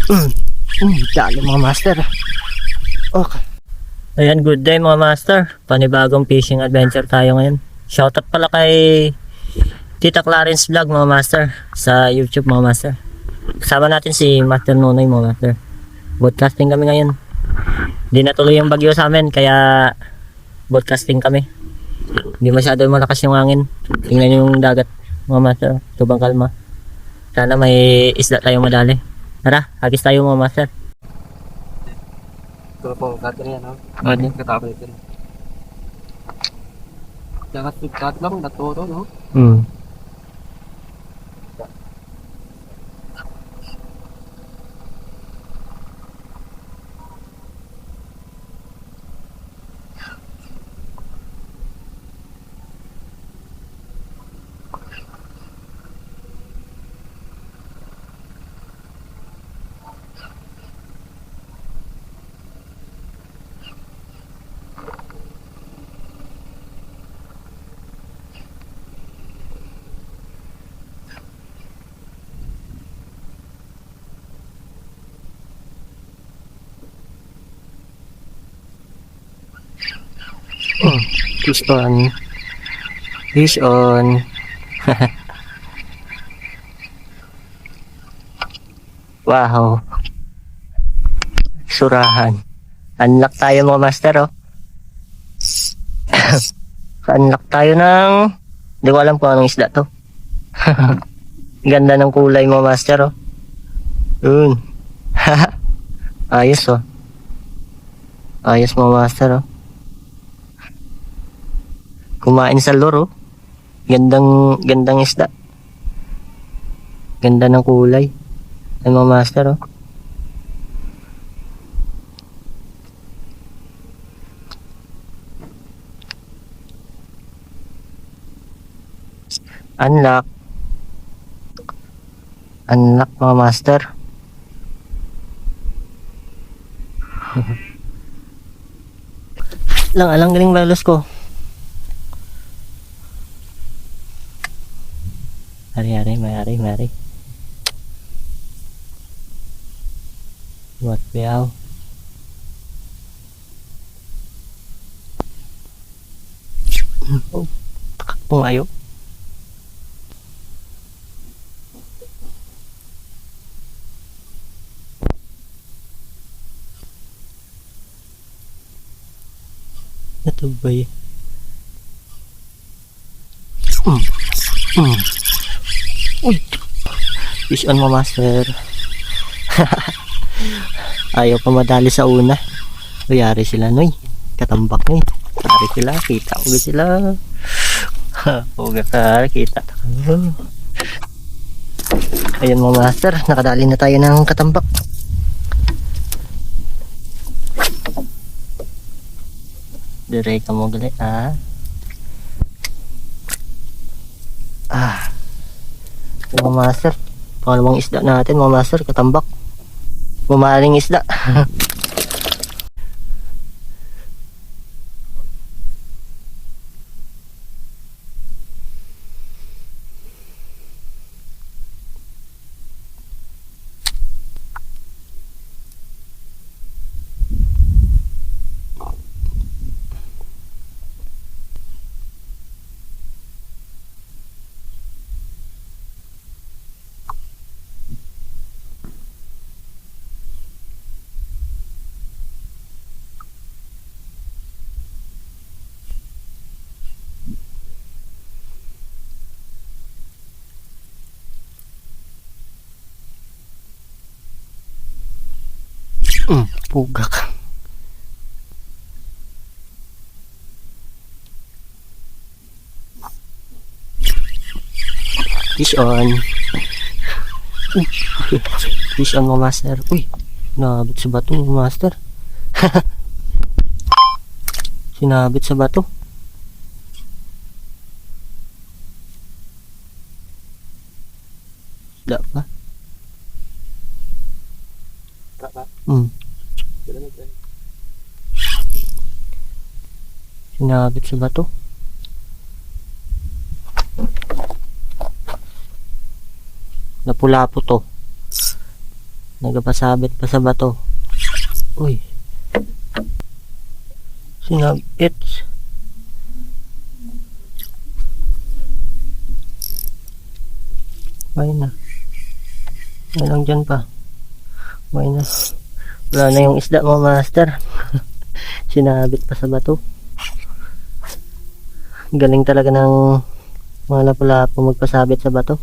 Dali mga master. Okay. Ayan, good day mga master. Panibagong fishing adventure tayo ngayon. Shoutout pala kay Tita Clarence Vlog mga master sa YouTube mga master. Kasama natin si Master Nonoy mga master. Broadcasting kami ngayon. Hindi natuloy yung bagyo sa amin kaya broadcasting kami. Hindi masyado malakas yung hangin. Tingnan nyo yung dagat mga master. Tubang kalma. Sana may isda tayo madali. Tara, hagis tayo mga master. Ito po, kato na yan, no? Ano? Katapos ito. Kat lang, naturo, no? Fish on. Fish on. Wow. Surahan. Unlock tayo mga master, oh. Unlock tayo ng... Hindi ko alam kung anong isda to. Ganda ng kulay mga master, oh. Yun. Ayos, oh. Ayos mga master, oh. Kumain sa lure, oh. Gandang isda. Ganda ng kulay. Ay mga master, oh. Unlock. Unlock mga master. Alang galing balos ko. Mari. What piao? Oh, takak pong ayo. Ito ba yun? Uy! Fish on mo master. Ayaw pa madali sa una. Uyari sila noy. Katambak noy. Yari sila. Kita ulit sila. Huwag ka. Kita. Ayan mo master. Nakadali na tayo ng katambak. Diray ka mo gali. Mga master, pangalawang isda natin mga master, katambak. Mamahaling isda. Pugak. Fish on. Fish on mo master. Uy, nabit sa bato mo master. Sinabit sa bato. Isda pa. Sinabit sa bato. Napula po to. Nagpasabit pa sa bato. Uy. Sinabit. May na. May lang dyan pa. May na. Wala na yung isda mo, master. Sinabit pa sa bato. Galing talaga ng mga lapu-lapu magpasabit sa bato.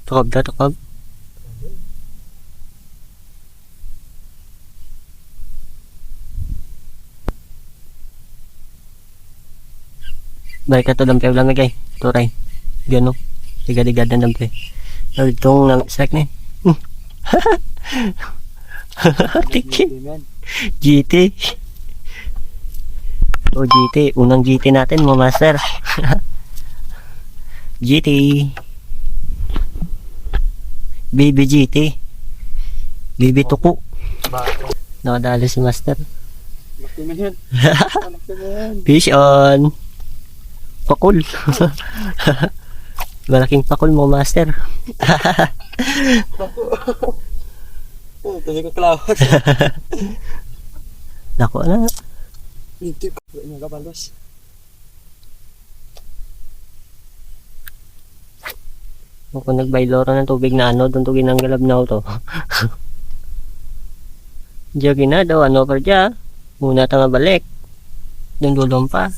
Tukob na, tukob. Balik ka to dampi lang kay. Turay. Gano. Ligad-ligad na dampi. Itong namisak na Tiki. GT. O GT. Unang GT natin mo master. GT. Baby GT. Baby tuko. Nakadali si master. Fish on. Pakul. Malaking pakul mo master. Kasi ko klawat. Nako na. Hindi ko nagabalos. Kung nagbayloro ng tubig na ano, doon to ginanggalab na to. Diyo gina daw, ano pa dya. Muna tanga balik. Doon dulong pa.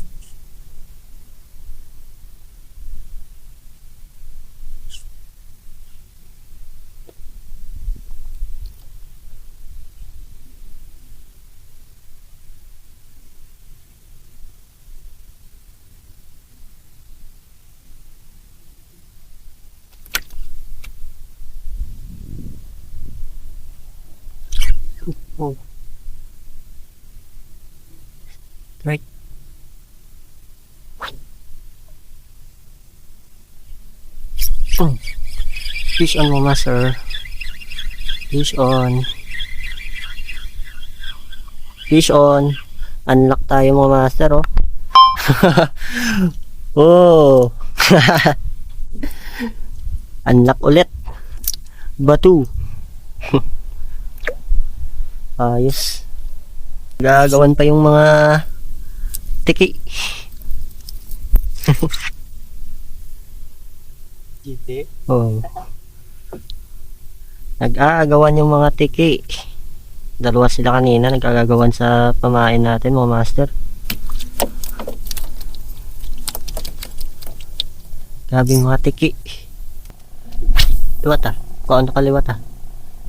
Oh. Right. Fish on mo master. Fish on. Fish on. Unlock tayo mo master oh. Oh. Unlock ulit. Batu. Ayos. Gagawan pa yung mga tiki. GT. Oh. Nag-aagawan yung mga tiki. Dalawa sila kanina nag-aagawan sa pamain natin mga master. Grabe mga tiki. Liwat ah. Paano kaliwat ah?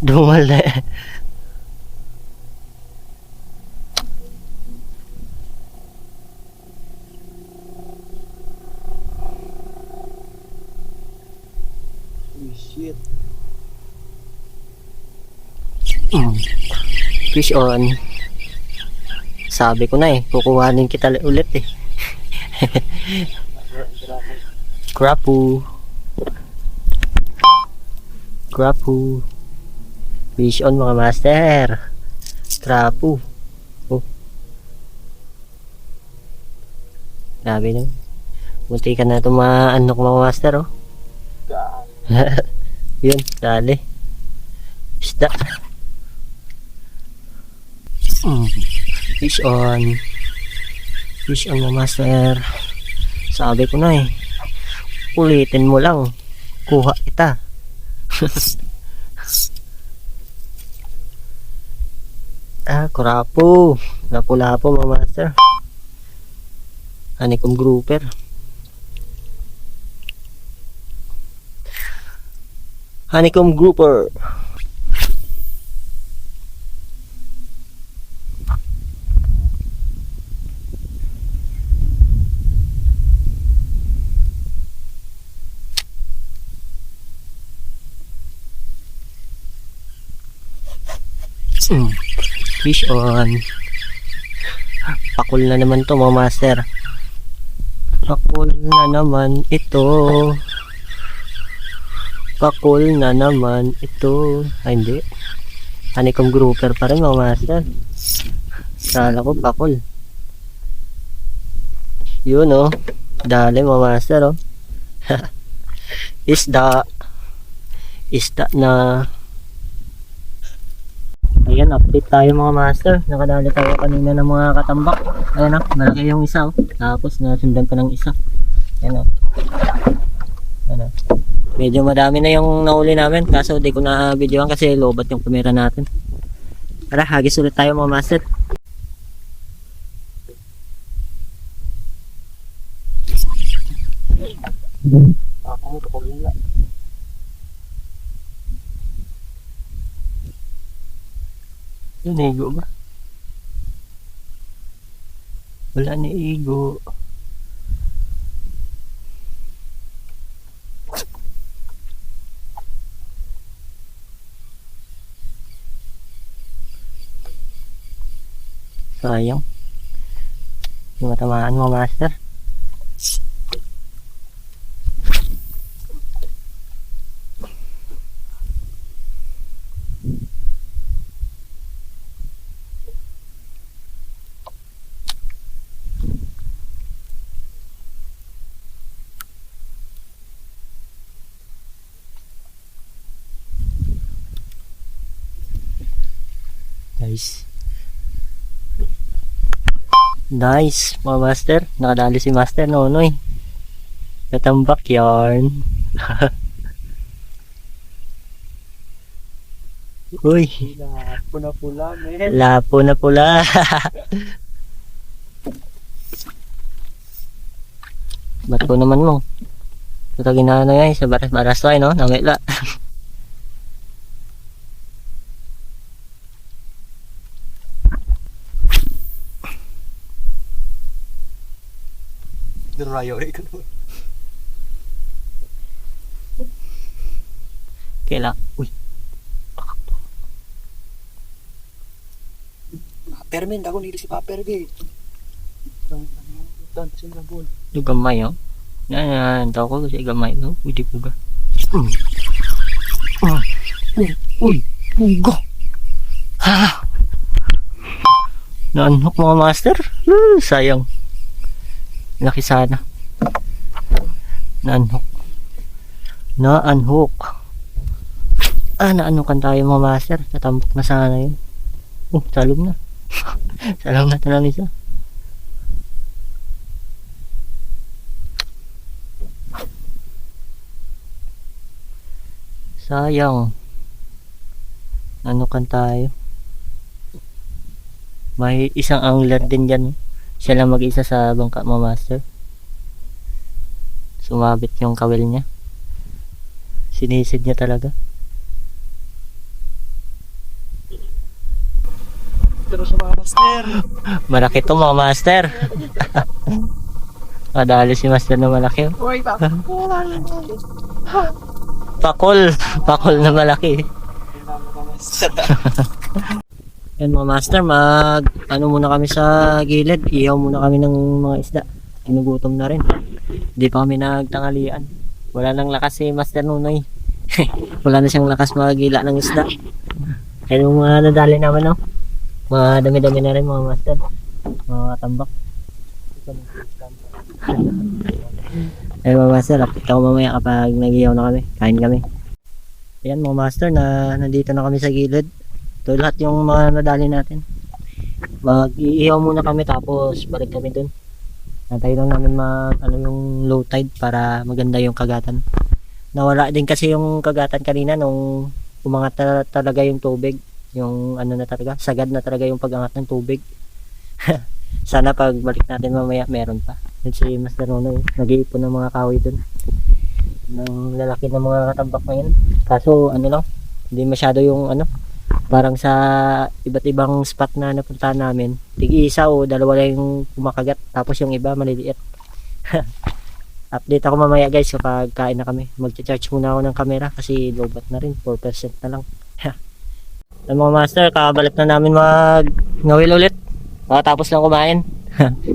Dumal na eh. Shit. Fish on. Sabi ko na eh, kukuhanin kita ulit eh. Crapu. Crapu. Fish on mga master. Crapu. Oh. Grabe na. Munti ka na tumaanok mga master oh. Yun, dali. Isda. Fish on. Fish on mo master. Sabi ko na eh. Ulitin mo lang. Kuha kita. Kurapo. Lapu-lapu mga master. Honeycomb grouper. Honeycomb grouper. Fish on. Pakul na naman to mga master. Pakul na naman ito. Pakul na naman ito. Ay hindi. Honeycomb grouper pa rin mga master. Sala ko pakul. Yun oh. Dali mga master oh. Isda. Isda na. Ayan, update tayo mga master. Nakadali tayo kanina ng mga katambak. Ayan o, malaki yung isa o. Tapos nasundan pa ng isa. Ayan o. Ayan o. Medyo madami na yung nahuli namin. Kaso di ko na videoan kasi lobat yung camera natin. Tara, hagis ulit tayo mga master. Ako, kapagula. Yun, igo ba? Wala ni igo. Sayang. Yung matamaan mo, master. Nice mga master, nakadali si Master Nonoy. Katambak yarn. Uy, Lapo na pula, men. lapo na pula. Ba't ko naman mo? Ito ginana yan sa baras tayo no, namela. Durayo rin ko naman. Kailan? Uy, Paper, men. Ako nili si Paper, gay. Dan, sila bol. yung gamay oh. Yan, tao ko kasi gamay no. Uy, di puga. Uy, puga. Ha! Naanhok mga master. Sayang. Laki sana. Naanhok. Naanhok. Naanhokan tayo mga master. Tatambok na sana yun. Salong na. Salong na talang isa. Sayang. Naanhokan tayo. May isang angler din dyan. Siya lang mag-isa sa bangka mo, master. Sumabit yung kawil niya. Sinisid niya talaga. Pero sa mga master. Malaki to mga master. Madali si master na malaki. Uy, Paper. Pakol. Pakol na malaki. Master. Yan mga master, ano muna kami sa gilid. Ihaw muna kami ng mga isda. Ginugutom na rin. Hindi pa kami nagtangalian. Wala nang lakas si Master Nunoy. Wala na siyang lakas magila ng isda. Kaya yung mga nadali naman no. Mga dami-dami na rin mga master. Mga tambak. Ay mga master, update ako mamaya kapag nag-ihaw na kami. Kain kami. Ayan mga master, nandito na kami sa gilid. Ito lahat yung mga nadali natin. Mag-iihaw muna kami tapos balik kami dun. Nantay lang namin yung low tide para maganda yung kagatan. Nawala din kasi yung kagatan kanina nung umangat talaga yung tubig. Yung na talaga, sagad na talaga yung pag-angat ng tubig. Sana pag balik natin mamaya meron pa. Yun si Master Nono, nag-iipon ng mga kahoy dun. Ng lalaki ng mga katambak ngayon. Kaso lang, hindi masyado yung parang sa iba't ibang spot na napuntahan namin, tig-isa o dalawa lang yung kumakagat, tapos yung iba maliliit. Update ako mamaya guys kapag kain na kami. Mag-charge muna ako ng camera kasi low bat na rin, 4% na lang. Ay, mga master, kakabalik na namin ngawil ulit. Makatapos lang kumain.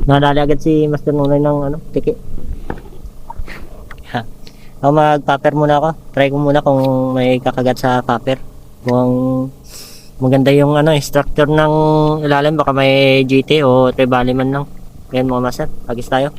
Nakadali agad si Master Nunoy ng tiki. Ako mag-popper muna ako. Try ko muna kung may kakagat sa popper. Kung maganda yung structure ng ilalim, baka may GT o tribali man lang. Ayan mga master, agis tayo.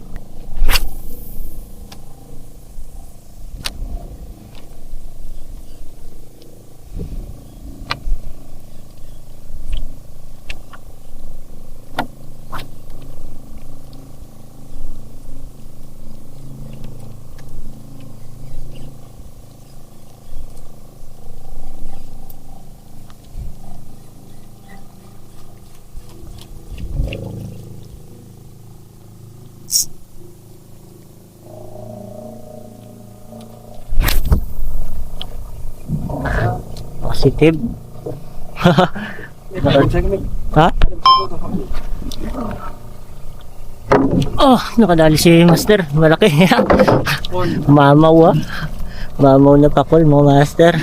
Positive. Ha? Oh, nakadali si Master. Malaki. Mamaw ah. Mamaw na pakol mga Master.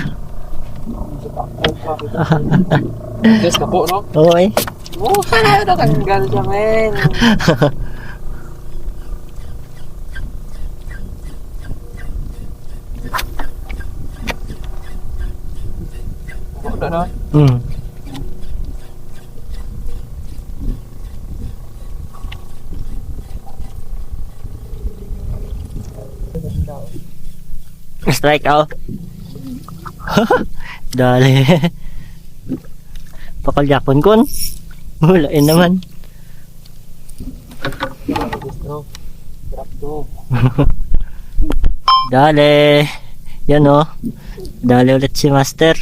Yes, kapo, no? Oo eh. Oh, natanggal siya, men. Wala na. Hmm. Strike out. Dali. Pakal Japon kon. Walain naman. No. Drop to. Dali. Yan oh. Dali ulit si Master.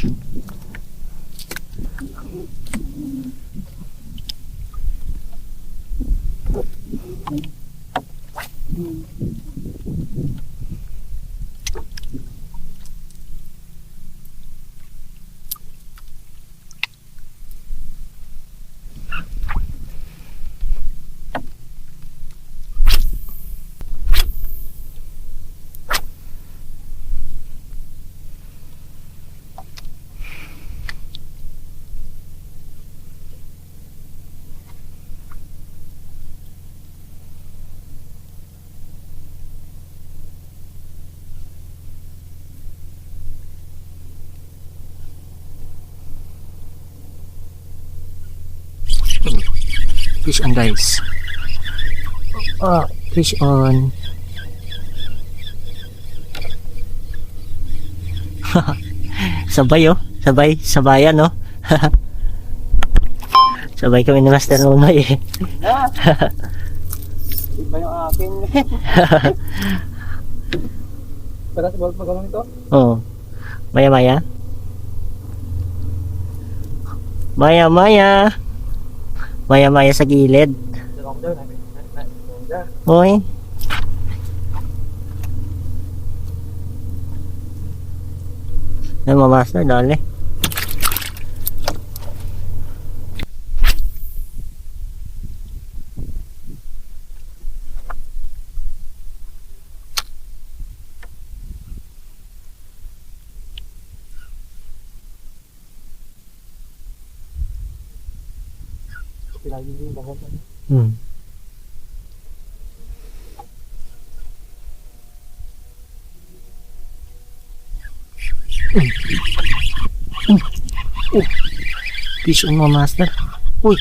Fish on guys. Oh, fish on. Sabay oh. Sabayan oh. Sabay kami ni Master Nunoy eh. Iba yung akin. Para sa bawal pagawang ito? Oh. Maya. Maya sa gilid. Oy. Ay, mamasa, dali. Hmm. Fish on mga master. Uy,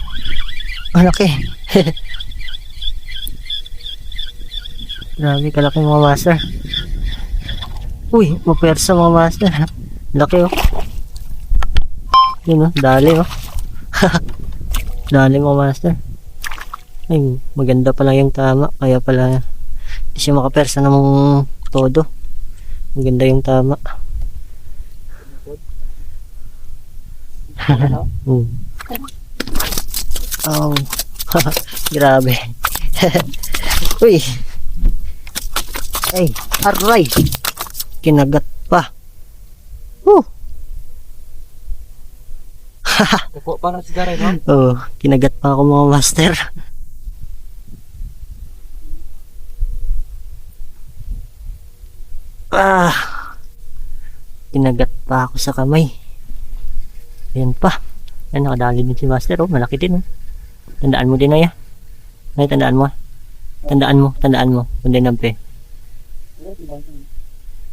malaki. Grabe kalaki mga master. Uy, mapersa mga master. Laki oh. Yun oh, dali oh. Dali mga master. Ay, maganda pala yung tama. Kaya pala hindi siya makapersa ng todo. Maganda yung tama. Oh. Grabe. Uy. Ay, aray. Kinagat pa. Kapo, parang sigara, no? Oh, kinagat pa ako mga master. Kinagat pa ako sa kamay. Ayan pa. Yan, nakadali din si Master. Oh, malaki din. Oh. Tandaan mo din, Noy. Ay, tandaan mo. Tandaan mo. Kundi nampi.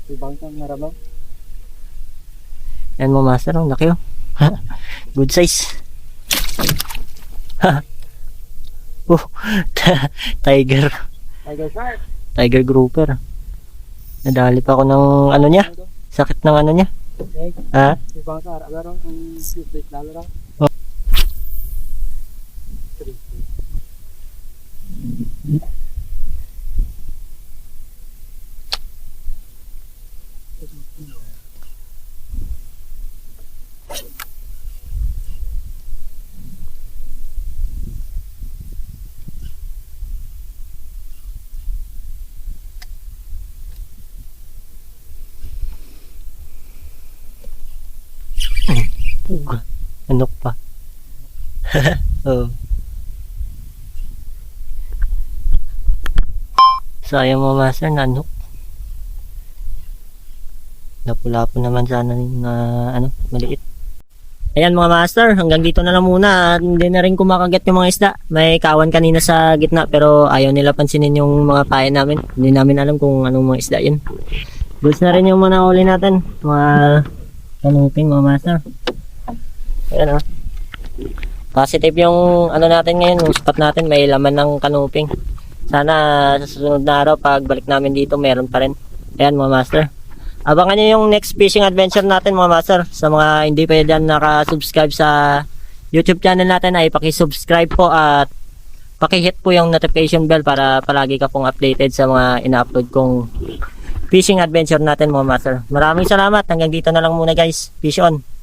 Ibang sang narabaw. Yan mo, Master. Oh, laki, oh. Good size. Oh, tiger. Tiger shark. Tiger grouper. Nadali pa ako ng ano niya. Sakit ng ano niya. Okay. Ha? Ibang sa agaro ang sweet lalo raw. Oh. Anok pa. Oh. Sayang mo, Master, nanok. Lapu-lapo naman sana yung ano, maliit. Ayan mga Master, hanggang dito na lang muna. At hindi na rin kumakagat yung mga isda. May kawan kanina sa gitna pero ayaw nila pansinin yung mga pain namin. Hindi namin alam kung anong mga isda yun. Goods na rin yung mga uli natin. Mga kanuping mga Master. Ayan, oh. Positive yung ano natin ngayon, yung spot natin, may laman ng kanuping. Sana sa susunod na araw pag balik namin dito meron pa rin. Ayan mga Master. Abangan nyo yung next fishing adventure natin mga Master. Sa mga hindi pa dyan nakasubscribe sa YouTube channel natin ay pakisubscribe po at pakihit po yung notification bell para palagi ka pong updated sa mga ina-upload kong fishing adventure natin mga Master. Maraming salamat. Hanggang dito na lang muna guys. Fish on.